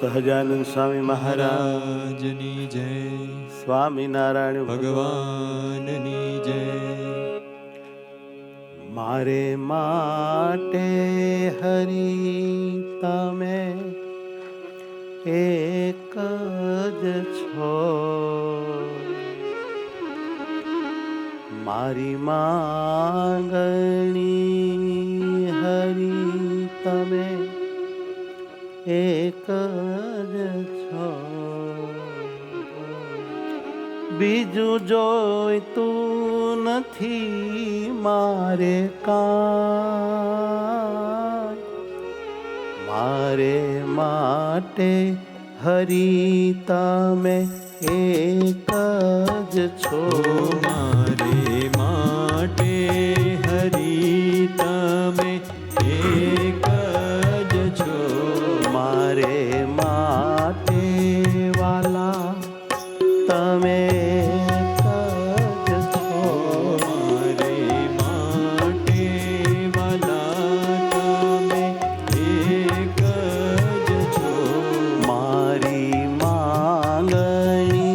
સહજાનંદ સ્વામી મહારાજની જય, સ્વામિનારાયણ ભગવાનની જય. મારે માટે હરી તમે એક જ છો, મારી માંગણી હરી તમે એક જ છો, બીજું જોઈતું નથી મારે કાંઈ, મારે માટે હરી તમે એક જ છો, મારે માટે હરી તમે એક જ છો, મારે માટે વાલા તમે એક જ છો, મારે માટે વાલા તમે એક જ છો, મારી માંગણી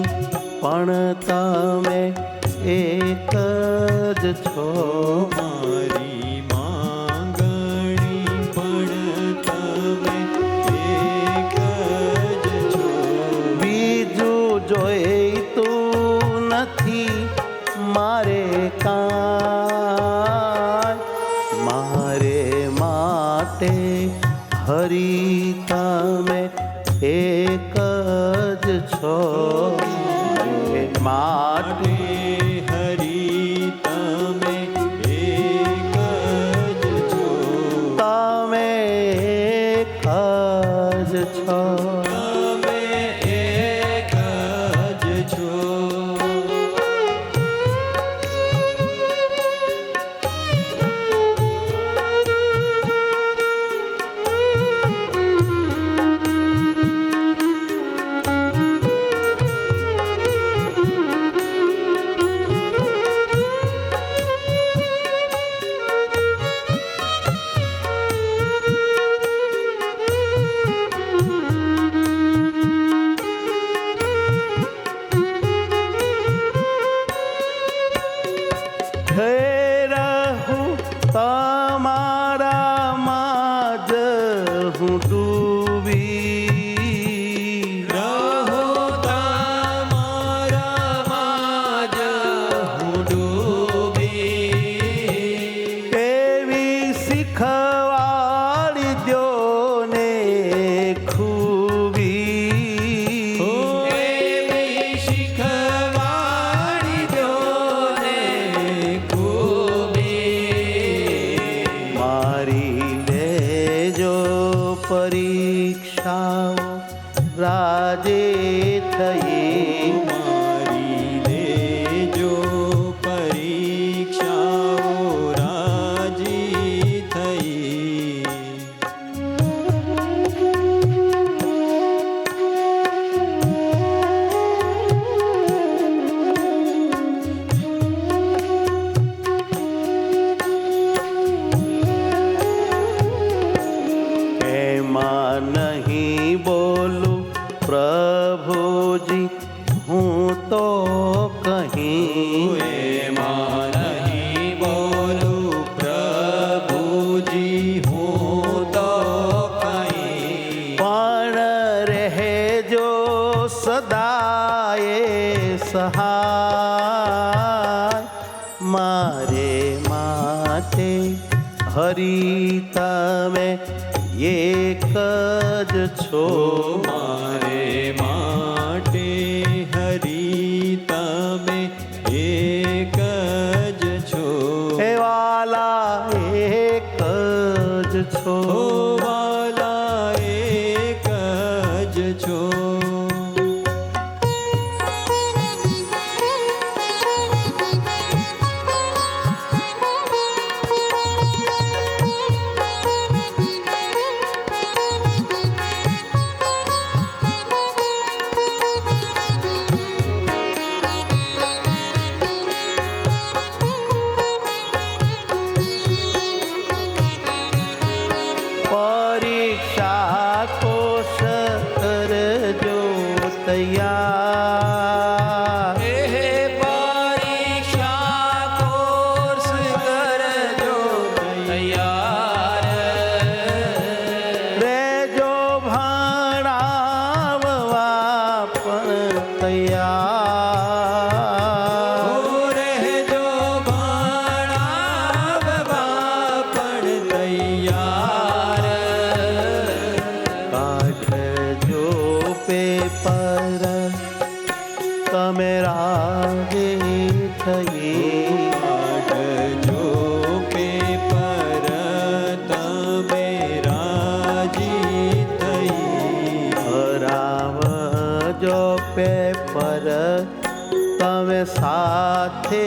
પણ તમે એક જ છો, મારી માંગણી પણ તમે એક જ છો, બીજું જોઈતું નથી મારે કાંઈ, મારે માટે હરી તમે એક જ છો, માટે હરી તમે એક જ છો, તમે એક જ છો, તમે એક જ છો. રહું તમારામાં જ હું ડૂબી, રહો તમારામાં જ હું ડૂબી, એવી શીખવાડી દ્યો ને ખૂબી, એવી શીખવાડી દો ને ખૂબી, મારી લેજો પરીક્ષાઓ રાજે થઈ, મારી લેજો પરીક્ષાઓ રાજી થઈ, એમાં નહીં બોલું પ્રભુજી હું તો કહી, એમાં નહીં બોલું પ્રભુજી હું તો કંઈ, પણ રહેજો સદાય સહાય, મારે માટે હરી તમે એક જ છો, મારે માટે હરી તમે એક જ છો, હે વાલા એક જ છો, ઓ વાલા એક જ છો. તૈયાર. હે પરીક્ષા કોર્સ કરજો તૈયાર. રેજો ભણાવવા પણ તૈયાર. રહેજો ભણાવવા પણ તૈયાર. કાઢજો પેપર તમે રાગે થઈ. કાઢજો પેપર તમે રાજી થઈ. ભરાવજો પેપર તમે સાથે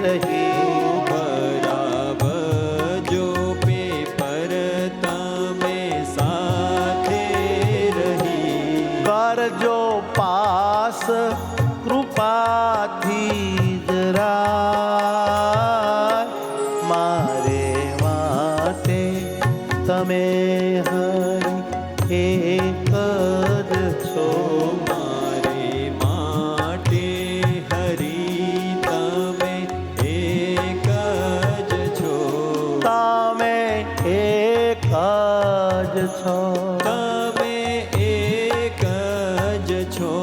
રહી. ભરાવજો પેપર તમે સાથે રહી. કરજો પાસ કૃપાથી જરા. મારે માટે તમે હરી એક જ છો. મારે માટે હરી તમે એક જ છો. તમે એક જ છો. તમે એક જ છો.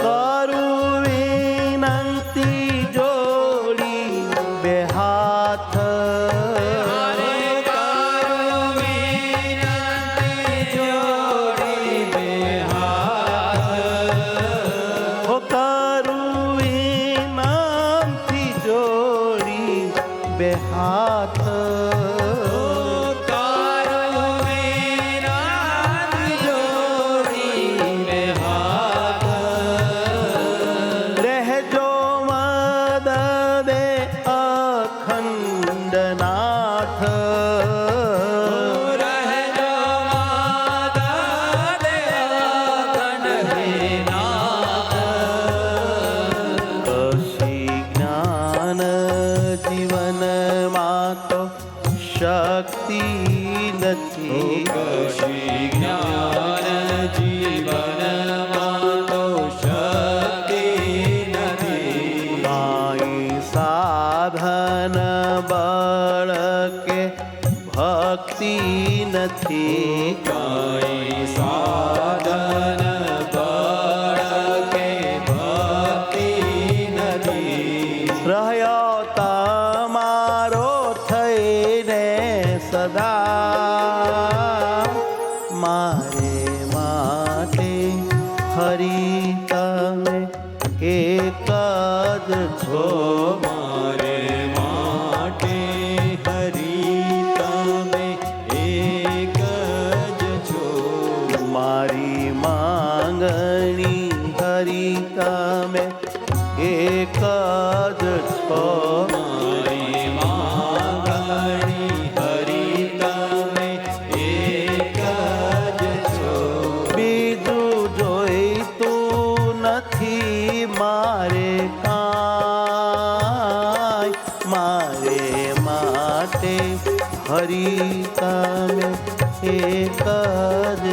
કરું વિનંતી જોડી બે હાથ. હો કરું વિનંતી જોડી બે હાથ. રહેજો મદદે અખંડ નાથ. કશી જ્ઞાન જીવનમાં તો શક્તિ નથી. જ્ઞાન જીવનમાં તો શક્તિ નથી. કાંઈ સાધન બળ કે ભક્તિ નથી. કાંઈ સાધન બળ કે ભક્તિ નથી. રહ્યો તમારો થઈને સદા. મારે માટે હરી તમે એક જ છો. મારે માટે હરી તમે એક જ છો. મારી માંગણી હરી તમે એક જ છો. મારી માંગણી હરી તમે એક જ છો. બીજું જોઈતું નથી મારે કાંઈ. મારે માટે હરી તમે એક જ